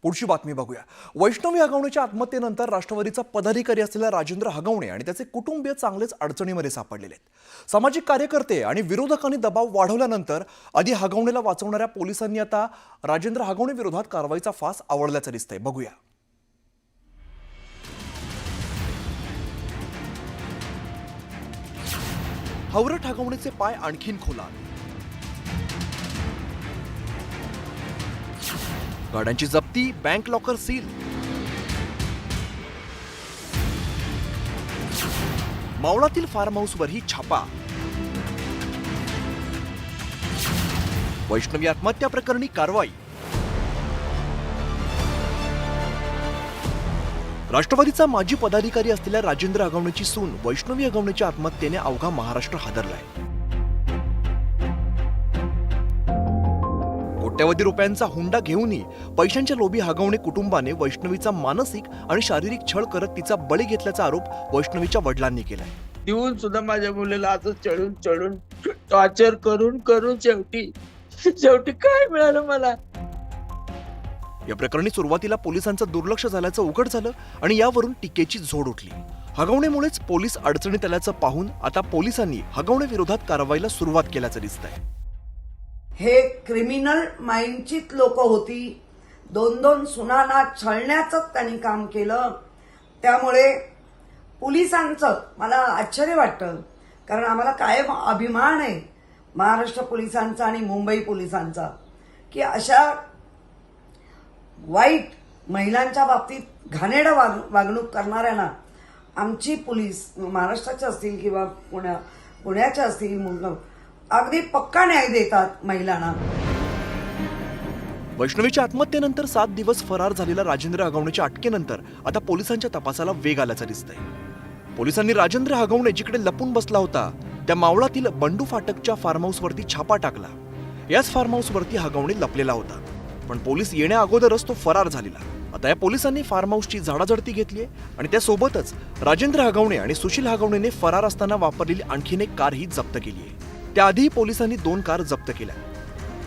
पुढची बातमी बघूया। वैष्णवी हगवणेच्या आत्महत्येनंतर राष्ट्रवादीचा पदाधिकारी असलेला राजेंद्र हगवणे आणि त्याचे कुटुंबीय चांगलेच अडचणीमध्ये सापडलेले आहेत। सामाजिक कार्यकर्ते आणि विरोधकांनी दबाव वाढवल्यानंतर आधी हगवणेला वाचवणाऱ्या पोलिसांनी आता राजेंद्र हगवणे विरोधात कारवाईचा फास आवळल्याचं दिसतंय। बघूया। हवरट हगवणेचे पाय आणखीन खोलात, गाड्यांची जप्ती, बँक लॉकर सील, मावळातील फार्म हाऊसवरही छापा। वैष्णवी आत्महत्या प्रकरणी कारवाई। राष्ट्रवादीचा माजी पदाधिकारी असलेल्या राजेंद्र हगवणेची सून वैष्णवी हगवणेच्या आत्महत्येने अवघा महाराष्ट्र हादरलाय। कोट्यवधी रुपयांचा हुंडा घेऊनही पैशांच्या लोभी हगवणे कुटुंबाने वैष्णवीचा मानसिक आणि शारीरिक छळ करत तिचा बळी घेतल्याचा आरोप वैष्णवीच्या वडिलांनी केलाय। देऊन सुद्धा माझ्या मुलीला असं चढून चढून टॉर्चर करून करून शेवटी काय मिळालं मला। या प्रकरणी सुरुवातीला पोलिसांचं दुर्लक्ष झाल्याचं उघड झालं आणि यावरून टीकेची झोड उठली। हगवणेमुळेच पोलीस अडचणीत आल्याचं पाहून आता पोलिसांनी हगवणे विरोधात कारवाईला सुरुवात केल्याचं दिसतंय। हे क्रिमिनल माइंडचीच लोक होती। दोन सुनांना छळण्याचं त्यांनी काम केलं। त्यामुळे पोलिसांचं मला आश्चर्य वाटतं, कारण आम्हाला कायम अभिमान आहे महाराष्ट्र पोलिसांचा आणि मुंबई पोलिसांचा, की अशा वाईट महिलांच्या बाबतीत घाणेरडं वागणूक करणाऱ्यांना आमची पोलीस महाराष्ट्राचे असतील किंवा पुण्याचे असतील अगदी पक्का न्याय देतात महिलांना। वैष्णवीच्या आत्महत्येनंतर 7 दिवस फरार झालेला राजेंद्र हगवणेच्या अटकेनंतर आता पोलिसांच्या तपासाला वेग आल्याचं दिसतंय। पोलिसांनी राजेंद्र हगवणे जिकडे लपून बसला होता त्या मावळातील बंडू फाटकच्या फार्म हाऊसवरती छापा टाकला। याच फार्म हाऊसवरती हगवणे लपलेला होता, पण पोलीस येण्या अगोदरच तो फरार झालेला। आता या पोलिसांनी फार्म हाऊसची झाडाझडती घेतली आणि त्यासोबतच राजेंद्र हगवणे आणि सुशील हगवणेने फरार असताना वापरलेली आणखीन एक कारही जप्त केली आहे। त्याआधी पोलिसांनी 2 कार जप्त केल्या,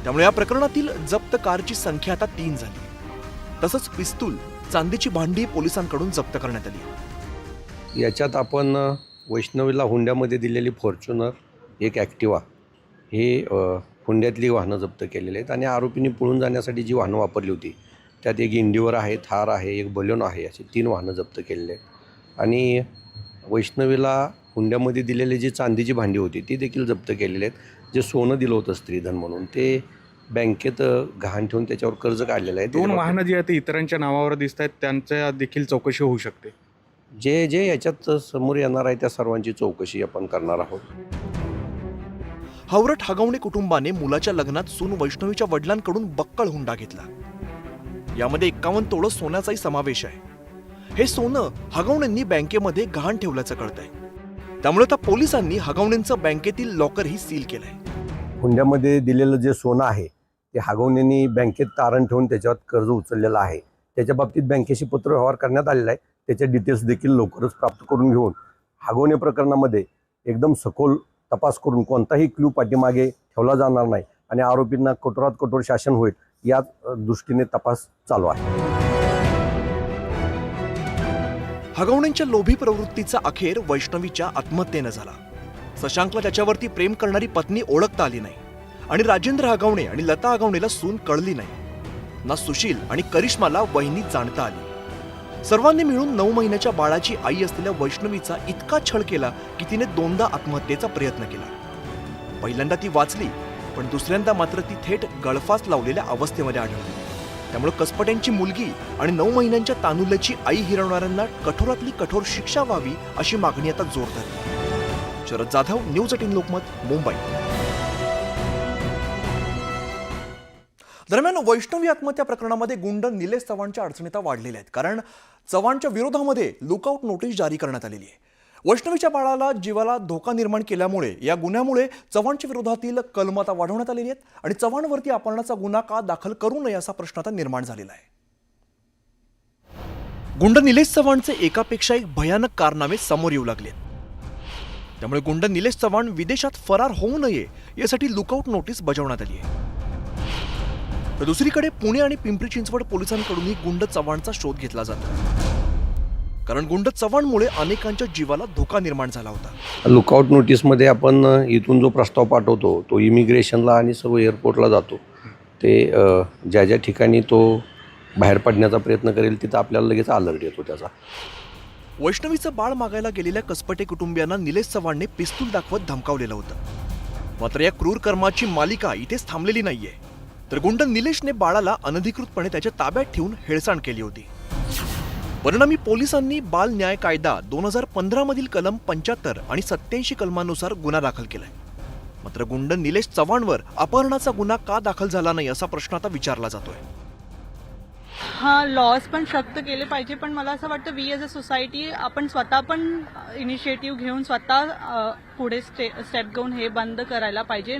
त्यामुळे या प्रकरणातील जप्त कारची संख्या आता 3 झाली। तसंच पिस्तूल, चांदीची भांडी पोलिसांकडून जप्त करण्यात आली। याच्यात आपण वैष्णवीला हुंड्यामध्ये दिलेली फॉर्च्युनर, एक ॲक्टिवा हे हुंड्यातली वाहनं जप्त केलेली आहेत आणि आरोपींनी पळून जाण्यासाठी जी वाहनं वापरली होती त्यात एक इंडिवर आहे, थार आहे, एक बलेनो आहे, अशी 3 वाहनं जप्त केलेली आहेत। आणि वैष्णवीला हुंड्यामध्ये दिलेली जी चांदीची भांडी होती ती देखील जप्त केलेली आहेत। जे सोनं दिलं होतं स्त्रीधन म्हणून ते बँकेत गहाण ठेवून त्याच्यावर कर्ज काढलेलं आहे। 2 वाहनं जी आहेत इतरांच्या नावावर दिसत आहेत, त्यांच्या देखील चौकशी होऊ शकते। जे याच्यात समोर येणार आहे त्या सर्वांची चौकशी आपण करणार आहोत। हवरट हगवणे कुटुंबाने मुलाच्या लग्नात सून वैष्णवीच्या वडिलांकडून बक्कळ हुंडा घेतला। यामध्ये 51 तोळं सोन्याचाही समावेश आहे। हे सोनं हगवणेंनी बँकेमध्ये गहाण ठेवल्याचं कळतंय, त्यामुळे आता पोलिसांनी हगवणेंचं बँकेतील लॉकरही सील केलंय। हुंड्यामध्ये दिलेलं जे सोनं आहे ते हगवणेंनी बँकेत तारण ठेवून त्याच्यावर कर्ज उचललेलं आहे। त्याच्या बाबतीत बँकेशी पत्रव्यवहार करण्यात आलेला आहे। त्याचे डिटेल्स देखील लवकरच प्राप्त करून घेऊन हगवणे प्रकरणामध्ये एकदम सखोल तपास करून कोणताही क्लू पाठीमागे ठेवला जाणार नाही आणि आरोपींना कठोरात कठोर शासन होईल या दृष्टीने तपास चालू आहे। हगवणेंच्या लोभी प्रवृत्तीचा अखेर वैष्णवीच्या आत्महत्येनं झाला। शशांकला त्याच्यावरती प्रेम करणारी पत्नी ओळखता आली नाही आणि राजेंद्र हगवणे आणि लता हगवणेला सून कळली नाही। ना सुशील आणि करिश्माला वहिनी जाणता आली। सर्वांनी मिळून 9 महिन्याच्या बाळाची आई असलेल्या वैष्णवीचा इतका छळ केला की तिने 2दा आत्महत्येचा प्रयत्न केला। पहिल्यांदा ती वाचली, पण दुसऱ्यांदा मात्र ती थेट गळफास लावलेल्या अवस्थेमध्ये आढळली। त्यामुळे कसपट्यांची मुलगी आणि 9 महिन्यांच्या तानुल्याची आई हिरवणाऱ्यांना कठोरातली कठोर शिक्षा व्हावी अशी मागणी आता जोर धरली। शरद जाधव, न्यूज 18 लोकमत, मुंबई। दरम्यान वैष्णवी आत्महत्या प्रकरणामध्ये गुंड निलेश चव्हाणच्या अडचणीता वाढलेल्या आहेत, कारण चव्हाणच्या विरोधामध्ये लुकआउट नोटीस जारी करण्यात आलेली आहे। वैष्णवीच्या बाळाला जीवाला धोका निर्माण केल्यामुळे या गुन्ह्यामुळे चव्हाणच्या विरोधातील कलम आता वाढवण्यात आलेली आहेत आणि चव्हाणवरती अपहरणाचा गुन्हा का दाखल करू नये असा प्रश्न आता निर्माण झालेला आहे। गुंड निलेश चव्हाणचे एकापेक्षा एक भयानक कारनामे समोर येऊ लागलेत। त्यामुळे गुंड निलेश चव्हाण विदेशात फरार होऊ नये यासाठी लुकआउट नोटीस बजावण्यात आली आहे। तर दुसरीकडे पुणे आणि पिंपरी चिंचवड पोलिसांकडूनही गुंड चव्हाणचा शोध घेतला जातो, कारण गुंड चव्हाणमुळे अनेकांच्या जीवाला धोका निर्माण झाला होता. लुकआउट नोटीसमध्ये आपण इथून जो प्रस्ताव पाठवतो तो इमिग्रेशनला आणि सर्व एअरपोर्टला जातो. ते ज्या ज्या ठिकाणी तो बाहेर पडण्याचा प्रयत्न करेल तिथं आपल्याला लगेच अलर्ट येतो त्याचा. वैष्णवीचं बाळ मागायला गेलेल्या कसपटे कुटुंबियांना निलेश चव्हाणने पिस्तूल दाखवत धमकावलेलं होतं. मात्र या क्रूर कर्माची मालिका इथेच थांबलेली नाहीये, तर गुंड निलेशने बाळाला अनधिकृतपणे त्याच्या ताब्यात ठेवून हेळसांड केली होती. परिणामी पोलिसांनी बाल न्याय कायदा 2015 मधील कलम 75 आणि 87 कलमानुसार गुन्हा दाखल केलाय. मात्र गुंड निलेश चव्हाणवर अपहरणाचा गुन्हा का दाखल झाला नाही असा प्रश्न आता विचारला जातोय. हां, लॉज पण सक्त केले पाहिजे, पण मला असं वाटतं वी एज अ सोसायटी आपण स्वतः पण इनिशिएटिव्ह घेऊन स्वतः पुढे स्टेप घेऊन हे बंद करायला पाहिजे.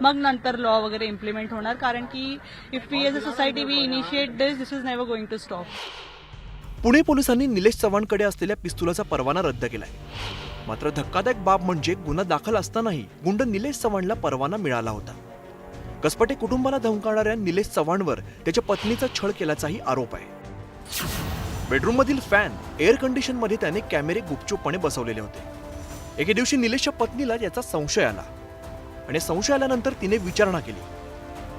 मग नंतर लॉ वगैरे इम्प्लिमेंट होणार, कारण की if we as a society we initiate this is never going to stop. Pune पोलिसांनी निलेश चव्हाणकडे असलेल्या पिस्तुलाचा परवाना रद्द केलाय. मात्र धक्कादायक बाब म्हणजे गुन्हा दाखल असतानाही गुंड निलेश चव्हाणला परवाना मिळाला होता. कसपटे कुटुंबाला धमकावणाऱ्या निलेश चव्हाणवर त्याच्या पत्नीचा छळ केल्याचाही आरोप आहे. बेडरूममधील फॅन, एअर कंडिशनमध्ये त्याने कॅमेरे गुपचूपपणे बसवलेले होते. एके दिवशी निलेशच्या पत्नीला याचा संशय आला आणि संशय आल्यानंतर तिने विचारणा केली.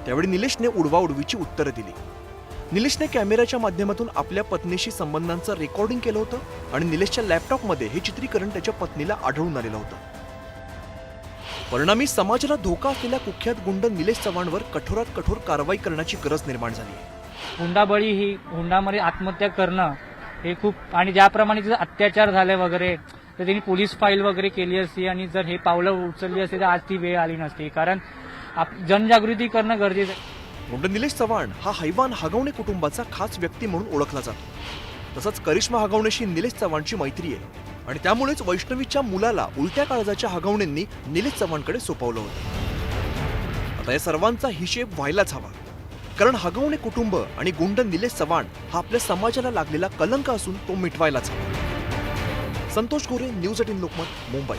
त्यावेळी निलेशने उडवाउडवीची उत्तरं दिली. निलेशने कॅमेऱ्याच्या माध्यमातून आपल्या पत्नीशी संबंधांचं रेकॉर्डिंग केलं होतं आणि निलेशच्या लॅपटॉपमध्ये हे चित्रीकरण त्याच्या पत्नीला आढळून आलेलं होतं. परिणामी समाजाला धोका असलेल्या कुख्यात गुंड निलेश चव्हाणवर कठोरात कठोर कारवाई करण्याची गरज निर्माण झाली आहे. हुंडाबळी ही हुंडामध्ये आत्महत्या करणं हे खूप, आणि ज्याप्रमाणे तिचा अत्याचार झाले वगैरे तर त्यांनी पोलीस फाईल वगैरे केली असती, आणि जर हे पावलं उचलली असती तर आज ती वेळ आली नसती. कारण जनजागृती करणं गरजेचं आहे. गुंड निलेश चव्हाण हा हैवान हगवणे कुटुंबाचा खास व्यक्ती म्हणून ओळखला जातो. तसंच करिश्मा हगवणेशी निलेश चव्हाणची मैत्री आहे आणि त्यामुळेच वैष्णवीच्या मुलाला उलट्या काळजाच्या हगवणेंनी निलेश चव्हाणकडे सोपवलं होतं. आता या सर्वांचा हिशेब व्हायलाच हवा, कारण हगवणे कुटुंब आणि गुंड निलेश चव्हाण हा आपल्या समाजाला लागलेला कलंक असून तो मिटवायलाच हवा. संतोष गोरे, न्यूज 18 लोकमत, मुंबई.